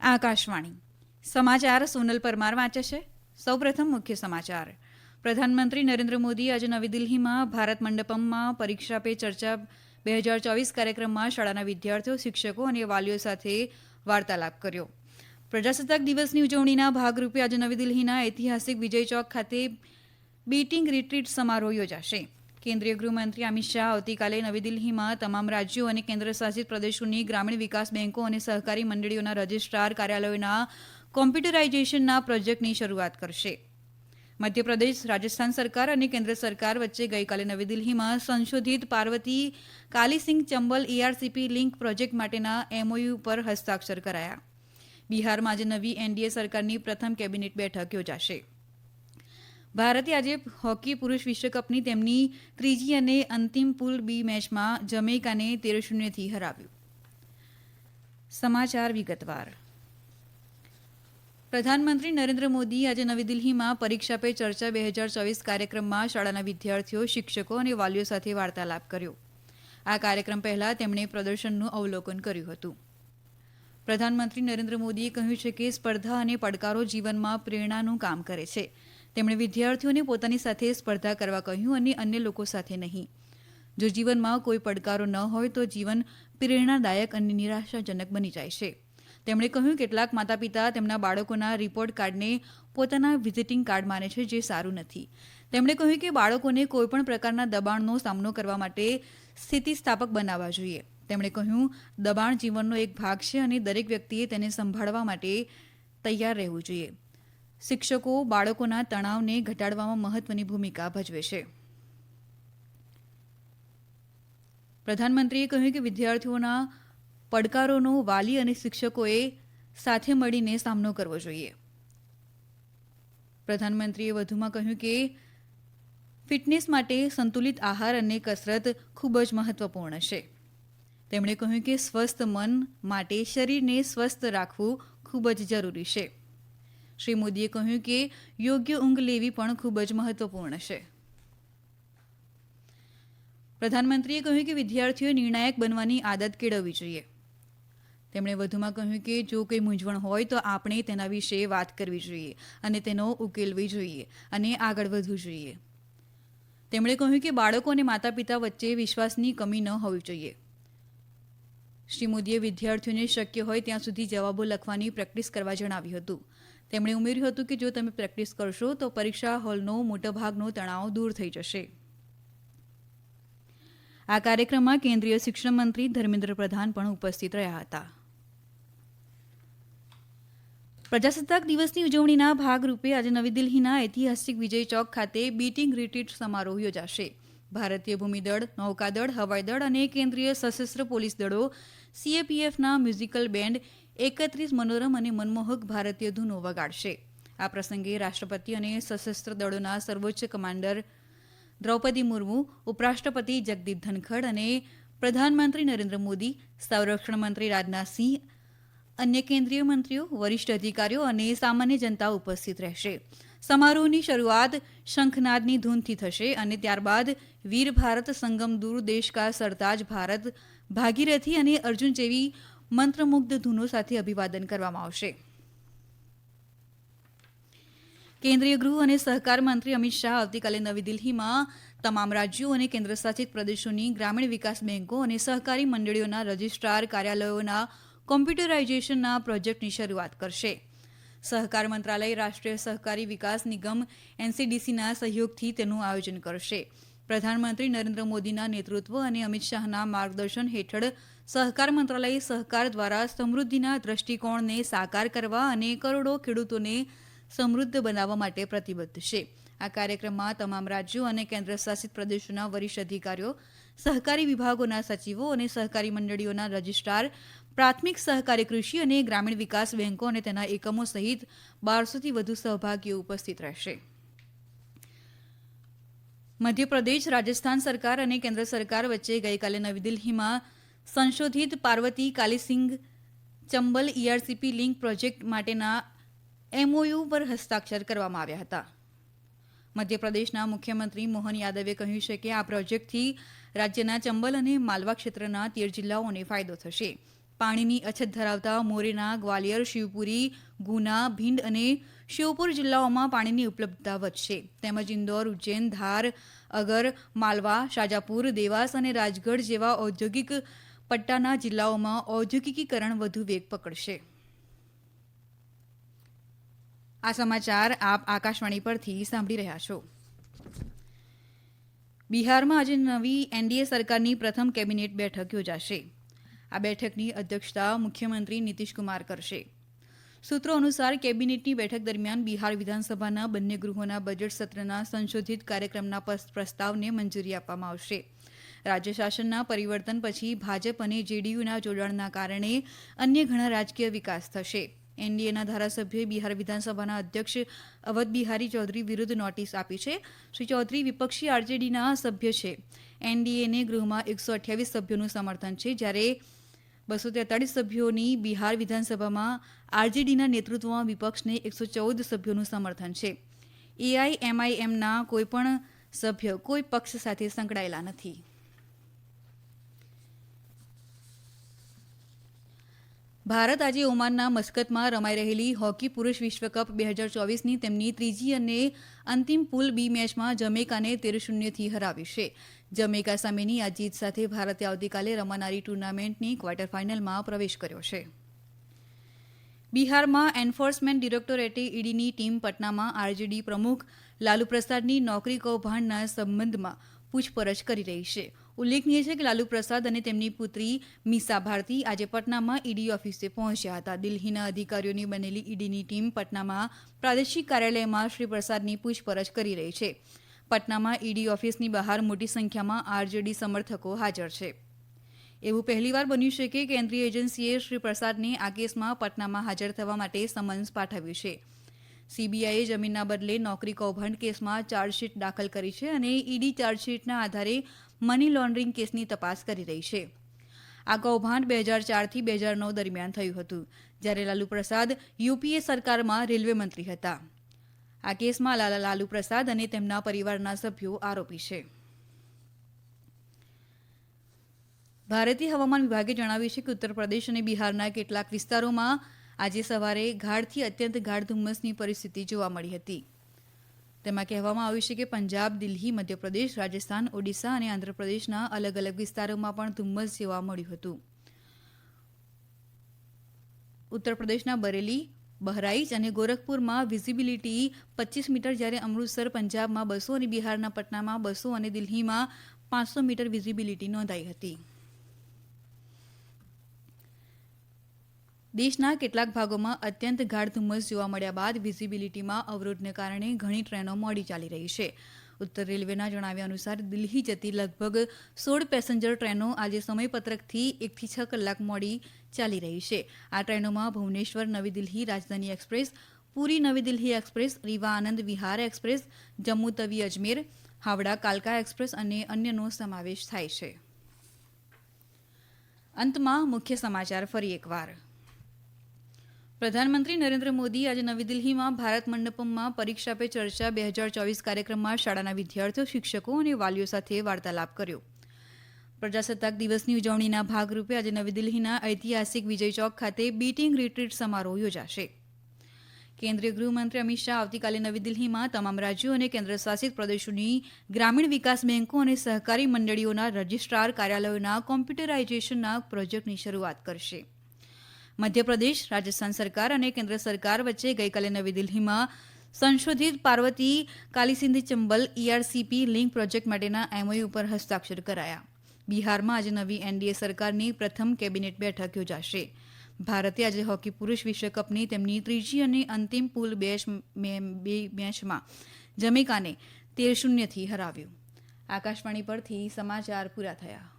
આકાશવાણી સમાચાર સોનલ પરમાર વાંચે છે. સૌપ્રથમ મુખ્ય સમાચાર. પ્રધાનમંત્રી નરેન્દ્ર મોદી આજે નવી દિલ્હીમાં ભારત મંડપમમાં પરીક્ષા પે ચર્ચા 2024 કાર્યક્રમમાં શાળાના વિદ્યાર્થીઓ, શિક્ષકો અને વાલીઓ સાથે વાર્તાલાપ કર્યો. પ્રજાસત્તાક દિવસની ઉજવણીના ભાગરૂપે આજે નવી દિલ્હીના ઐતિહાસિક વિજય ચોક ખાતે બીટિંગ રિટ્રીટ સમારોહ યોજાશે. કેન્દ્રીય ગૃહમંત્રી અમિત શાહ આવતીકાલે નવી દિલ્હીમાં તમામ રાજ્યો અને કેન્દ્રશાસિત પ્રદેશોની ગ્રામીણ વિકાસ બેન્કો અને સહકારી મંડળીઓના રજિસ્ટ્રાર કાર્યાલયોના કોમ્પ્યુટરાઇઝેશનના પ્રોજેક્ટની શરૂઆત કરશે. મધ્યપ્રદેશ, રાજસ્થાન સરકાર અને કેન્દ્ર સરકાર વચ્ચે ગઈકાલે નવી દિલ્હીમાં સંશોધિત પાર્વતી કાલીસિંગ ચંબલ એઆરસીપી લિંક પ્રોજેક્ટ માટેના એમઓયુ પર હસ્તાક્ષર કરાયા. બિહારમાં આજે નવી એનડીએ સરકારની પ્રથમ કેબિનેટ બેઠક યોજાશે. ભારતે આજે હોકી પુરૂષ વિશ્વકપની તેમની ત્રીજી અને અંતિમ પૂલ બી મેચમાં જમૈકાને 13-0થી હરાવ્યું. સમાચાર વિગતવાર. પ્રધાનમંત્રી નરેન્દ્ર મોદી આજે નવી દિલ્હીમાં પરીક્ષા પે ચર્ચા 2024 કાર્યક્રમમાં શાળાના વિદ્યાર્થીઓ, શિક્ષકો અને વાલીઓ સાથે વાર્તાલાપ કર્યો. આ કાર્યક્રમ પહેલા તેમણે પ્રદર્શનનું અવલોકન કર્યું હતું. પ્રધાનમંત્રી નરેન્દ્ર મોદીએ કહ્યું છે કે સ્પર્ધા અને પડકારો જીવનમાં પ્રેરણાનું કામ કરે છે. તેમણે વિદ્યાર્થીઓને પોતાની સાથે સ્પર્ધા કરવા કહ્યું અને અન્ય લોકો સાથે નહીં. જો જીવનમાં કોઈ પડકારો ન હોય તો જીવન પ્રેરણાદાયક અને નિરાશાજનક બની જાય છે. તેમણે કહ્યું કેટલાક માતા પિતા તેમના બાળકોના રિપોર્ટ કાર્ડને પોતાના વિઝિટિંગ કાર્ડ માને છે, જે સારું નથી. તેમણે કહ્યું કે બાળકોને કોઈપણ પ્રકારના દબાણનો સામનો કરવા માટે સ્થિતિસ્થાપક બનાવવા જોઈએ. તેમણે કહ્યું દબાણ જીવનનો એક ભાગ છે અને દરેક વ્યક્તિએ તેને સંભાળવા માટે તૈયાર રહેવું જોઈએ. શિક્ષકો બાળકોના તણાવને ઘટાડવામાં મહત્વની ભૂમિકા ભજવે છે. પ્રધાનમંત્રીએ કહ્યું કે વિદ્યાર્થીઓના પડકારોનો વાલી અને શિક્ષકોએ સાથે મળીને સામનો કરવો જોઈએ. પ્રધાનમંત્રીએ વધુમાં કહ્યું કે ફિટનેસ માટે સંતુલિત આહાર અને કસરત ખૂબ જ મહત્વપૂર્ણ છે. તેમણે કહ્યું કે સ્વસ્થ મન માટે શરીરને સ્વસ્થ રાખવું ખૂબ જ જરૂરી છે. શ્રી મોદીએ કહ્યું કે યોગ્ય ઊંઘ લેવી પણ ખૂબ જ મહત્વપૂર્ણ છે. પ્રધાનમંત્રીએ કહ્યું કે વિદ્યાર્થીઓએ નિર્ણાયક બનવાની આદત કેળવવી જોઈએ. તેમણે વધુમાં કહ્યું કે જો કોઈ મૂંઝવણ હોય તો આપણે તેના વિશે વાત કરવી જોઈએ અને તેનો ઉકેલવી જોઈએ અને આગળ વધવું જોઈએ. તેમણે કહ્યું કે બાળકો અને માતા પિતા વચ્ચે વિશ્વાસની કમી ન હોવી જોઈએ. શ્રી મોદીએ વિદ્યાર્થીઓને શક્ય હોય ત્યાં સુધી જવાબો લખવાની પ્રેક્ટિસ કરવા જણાવ્યું હતું. તેમણે ઉમેર્યું હતું કે જો તમે પ્રેક્ટિસ કરશો તો પરીક્ષા હોલનો મોટાભાગનો તણાવ દૂર થઈ જશે. આ કાર્યક્રમમાં કેન્દ્રીય શિક્ષણ મંત્રી ધર્મેન્દ્ર પ્રધાન પણ ઉપસ્થિત રહ્યા હતા. પ્રજાસત્તાક દિવસની ઉજવણીના ભાગરૂપે આજે નવી દિલ્હીના ઐતિહાસિક વિજય ચોક ખાતે બીટિંગ રિટ્રીટ સમારોહ યોજાશે. ભારતીય ભૂમિદળ, નૌકાદળ, હવાઈદળ અને કેન્દ્રીય સશસ્ત્ર પોલીસ દળો સીએપીએફના મ્યુઝિકલ બેન્ડ 31 મનોરમ અને મનમોહક ભારતીય ધૂનો વગાડશે. આ પ્રસંગે રાષ્ટ્રપતિ અને સશસ્ત્ર દળોના સર્વોચ્ચ કમાન્ડર દ્રૌપદી મુર્મુ, ઉપરાષ્ટ્રપતિ જગદીપ ધનખડ અને પ્રધાનમંત્રી નરેન્દ્ર મોદી, સંરક્ષણ મંત્રી રાજનાથસિંહ, અન્ય કેન્દ્રીય મંત્રીઓ, વરિષ્ઠ અધિકારીઓ અને સામાન્ય જનતા ઉપસ્થિત રહેશે. સમારોહની શરૂઆત શંખનાદની ધૂનથી થશે અને ત્યારબાદ વીર ભારત સંગમ દૂર દેશ કા સરતાજ ભારત, ભાગીરથી અને અર્જુન જેવી મંત્રમુગ્ધ ધૂનો સાથે અભિવાદન કરવામાં આવશે. કેન્દ્રીય ગૃહ અને સહકાર મંત્રી અમિત શાહ આવતીકાલે નવી દિલ્હીમાં તમામ રાજ્યો અને કેન્દ્રશાસિત પ્રદેશોની ગ્રામીણ વિકાસ બેન્કો અને સહકારી મંડળીઓના રજિસ્ટ્રાર કાર્યાલયોના કોમ્પ્યુટરાઇઝેશનના પ્રોજેક્ટની શરૂઆત કરશે. સહકાર મંત્રાલય રાષ્ટ્રીય સહકારી વિકાસ નિગમ એનસીડીસીના સહયોગથી તેનું આયોજન કરશે. પ્રધાનમંત્રી નરેન્દ્ર મોદીના નેતૃત્વ અને અમિત શાહના માર્ગદર્શન હેઠળ સહકાર મંત્રાલય સહકાર દ્વારા સમૃદ્ધિના દ્રષ્ટિકોણને સાકાર કરવા અને કરોડો ખેડૂતોને સમૃદ્ધ બનાવવા માટે પ્રતિબદ્ધ છે. આ કાર્યક્રમમાં તમામ રાજ્યો અને કેન્દ્રશાસિત પ્રદેશોના વરિષ્ઠ અધિકારીઓ, સહકારી વિભાગોના સચિવો અને સહકારી મંડળીઓના રજિસ્ટ્રાર, પ્રાથમિક સહકારી કૃષિ અને ગ્રામીણ વિકાસ બેન્કો અને તેના એકમો સહિત 1200થી વધુ સહભાગીઓ ઉપસ્થિત રહેશે. મધ્યપ્રદેશ, રાજસ્થાન સરકાર અને કેન્દ્ર સરકાર વચ્ચે ગઈકાલે નવી દિલ્હીમાં સંશોધિત પાર્વતી કાલીસિંગ ચંબલ એઆરસીપી લિંક પ્રોજેક્ટ માટેના એમઓયુ પર હસ્તાક્ષર કરવામાં આવ્યા હતા. મધ્યપ્રદેશના મુખ્યમંત્રી મોહન યાદવે કહ્યું છે કે આ પ્રોજેક્ટથી રાજ્યના ચંબલ અને માલવા ક્ષેત્રના 13 જિલ્લાઓને ફાયદો થશે. પાણીની અછત ધરાવતા મોરેના, ગ્વાલિયર, શિવપુરી, ગુના, ભીંડ અને શ્યોપુર જિલ્લાઓમાં પાણીની ઉપલબ્ધતા વધશે તેમજ ઇન્દોર, ઉજ્જૈન, ધાર, અગર, માલવા, શાજાપુર, દેવાસ અને રાજગઢ જેવા ઔદ્યોગિક પટ્ટાના જિલ્લાઓમાં ઔદ્યોગિકીકરણ વધુ વેગ પકડશે. આ સમાચાર આપ આકાશવાણી પરથી સાંભળી રહ્યા છો. બિહારમાં આજે નવી એનડીએ સરકારની પ્રથમ કેબિનેટ બેઠક યોજાશે. આ બેઠકની અધ્યક્ષતા મુખ્યમંત્રી નીતિશકુમાર કરશે. સૂત્રો અનુસાર કેબિનેટની બેઠક દરમિયાન બિહાર વિધાનસભાના બંને ગૃહોના બજેટ સત્રના સંશોધિત કાર્યક્રમના પ્રસ્તાવને મંજૂરી આપવામાં આવશે. રાજ્ય શાસનના પરિવર્તન પછી ભાજપ અને જેડીયુના જોડાણના કારણે અન્ય ઘણા રાજકીય વિકાસ થશે. એનડીએના ધારાસભ્યોએ બિહાર વિધાનસભાના અધ્યક્ષ અવધ બિહારી ચૌધરી વિરુદ્ધ નોટિસ આપી છે. શ્રી ચૌધરી વિપક્ષી આરજેડીના સભ્ય છે. એનડીએને ગૃહમાં 128 સભ્યોનું સમર્થન છે, જ્યારે 243 સભ્યોની બિહાર વિધાનસભામાં આરજેડીના નેતૃત્વમાં વિપક્ષને 114 સભ્યોનું સમર્થન છે. એઆઈએમઆઈએમના કોઈપણ સભ્ય કોઈ પક્ષ સાથે સંકળાયેલા નથી. ભારત આજે ઓમાનના મસ્કતમાં રમાઈ રહેલી હોકી પુરુષ વિશ્વકપ 2024ની તેમની ત્રીજી અને અંતિમ પૂલ બી મેચમાં જમૈકાને 13-0થી હરાવ્યું છે. જમૈકા સામેની આ જીત સાથે ભારતે આવતીકાલે રમાનારી ટુર્નામેન્ટની ક્વાર્ટર ફાઇનલમાં પ્રવેશ કર્યો છે. બિહારમાં એન્ફોર્સમેન્ટ ડિરેક્ટોરેટે ઈડીની ટીમ પટનામાં આરજેડી પ્રમુખ લાલુ પ્રસાદની નોકરી કૌભાંડના સંબંધમાં પૂછપરછ કરી રહી છે. ઉલ્લેખનીય છે કે લાલુ પ્રસાદ અને તેમની પુત્રી મીસા ભારતી આજે પટનામાં ઈડી ઓફિસે પહોંચ્યા હતા. દિલ્હીના અધિકારીઓની બનેલી ઈડીની ટીમ પટનામાં પ્રાદેશિક કાર્યાલયમાં શ્રી પ્રસાદની પૂછપરછ કરી રહી છે. પટનામાં ઈડી ઓફિસની બહાર મોટી સંખ્યામાં આરજેડી સમર્થકો હાજર છે. એવું પહેલીવાર બન્યું છે કે કેન્દ્રીય એજન્સીએ શ્રી પ્રસાદને આ કેસમાં પટનામાં હાજર થવા માટે સમન્સ પાઠવ્યું છે. સીબીઆઈએ જમીનના બદલે નોકરી કૌભાંડ કેસમાં ચાર્જશીટ દાખલ કરી છે અને ઈડી ચાર્જશીટના આધારે મની લોન્ડરિંગ કેસની તપાસ કરી રહી છે. આ કૌભાંડ 2004થી 2009 દરમિયાન થયું હતું, જ્યારે લાલુ પ્રસાદ યુપીએ સરકારમાં રેલવે મંત્રી હતા. આ કેસમાં લાલુ પ્રસાદ અને તેમના પરિવારના સભ્યો આરોપી છે. ભારતીય હવામાન વિભાગે જણાવ્યું છે કે ઉત્તર પ્રદેશ અને બિહારના કેટલાક વિસ્તારોમાં આજે સવારે ગાઢથી અત્યંત ગાઢ ધુમ્મસની પરિસ્થિતિ જોવા મળી હતી. તેમાં કહેવામાં આવ્યું છે કે પંજાબ, દિલ્હી, મધ્યપ્રદેશ, રાજસ્થાન, ઓડિશા અને આંધ્રપ્રદેશના અલગ અલગ વિસ્તારોમાં પણ ધુમ્મસ જોવા મળ્યું હતું. ઉત્તર પ્રદેશના બરેલી, બહરાઇચ અને ગોરખપુરમાં વિઝિબિલિટી 25 મીટર, જ્યારે અમૃતસર, પંજાબમાં 200 અને બિહારના પટનામાં 200 અને દિલ્હીમાં 500 મીટર વિઝિબિલિટી નોંધાઈ હતી. દેશના કેટલાક ભાગોમાં અત્યંત ગાઢ ધુમ્મસ જોવા મળ્યા બાદ વિઝિબિલિટીમાં અવરોધને કારણે ઘણી ટ્રેનો મોડી ચાલી રહી છે. ઉત્તર રેલવેના જણાવ્યા અનુસાર દિલ્હી જતી લગભગ 16 પેસેન્જર ટ્રેનો આજે સમયપત્રકથી 1 થી 6 કલાક મોડી ચાલી રહી છે. આ ટ્રેનોમાં ભુવનેશ્વર નવી દિલ્હી રાજધાની એક્સપ્રેસ, પુરી નવી દિલ્હી એક્સપ્રેસ, રીવા આનંદ વિહાર એક્સપ્રેસ, જમ્મુ તવી અજમેર, હાવડા કાલકા એક્સપ્રેસ અને અન્યનો સમાવેશ થાય છે. અંતમાં મુખ્ય સમાચાર ફરી એકવાર. પ્રધાનમંત્રી નરેન્દ્ર મોદી આજે નવી દિલ્હીમાં ભારત મંડપમમાં પરીક્ષા પે ચર્ચા 2024 કાર્યક્રમમાં શાળાના વિદ્યાર્થીઓ, શિક્ષકો અને વાલીઓ સાથે વાર્તાલાપ કર્યો. પ્રજાસત્તાક દિવસની ઉજવણીના ભાગરૂપે આજે નવી દિલ્હીના ઐતિહાસિક વિજય ચોક ખાતે બીટિંગ રિટ્રીટ સમારોહ યોજાશે. કેન્દ્રીય ગૃહમંત્રી અમિત શાહ આવતીકાલે નવી દિલ્હીમાં તમામ રાજ્યો અને કેન્દ્રશાસિત પ્રદેશોની ગ્રામીણ વિકાસ બેન્કો અને સહકારી મંડળીઓના રજિસ્ટ્રાર કાર્યાલયોના કોમ્પ્યુટરાઇઝેશનના પ્રોજેક્ટની શરૂઆત કરશે. મધ્યપ્રદેશ, રાજસ્થાન સરકાર અને કેન્દ્ર સરકાર વચ્ચે ગઈકાલે નવી દિલ્હીમાં સંશોધિત Parvati Kalisindhi Chambal ERCP link project માટેના MOU ઉપર હસ્તાક્ષર કરાયા. બિહારમાં આજે નવી એનડીએ સરકારની પ્રથમ કેબિનેટ બેઠક યોજાશે. ભારતે આજે હોકી પુરુષ વિશ્વકપની તેમની ત્રીજી અને અંતિમ પૂલ મેચમાં જમૈકાને 13-0થી હરાવ્યું. આકાશવાણી પરથી સમાચાર પૂરા થયા.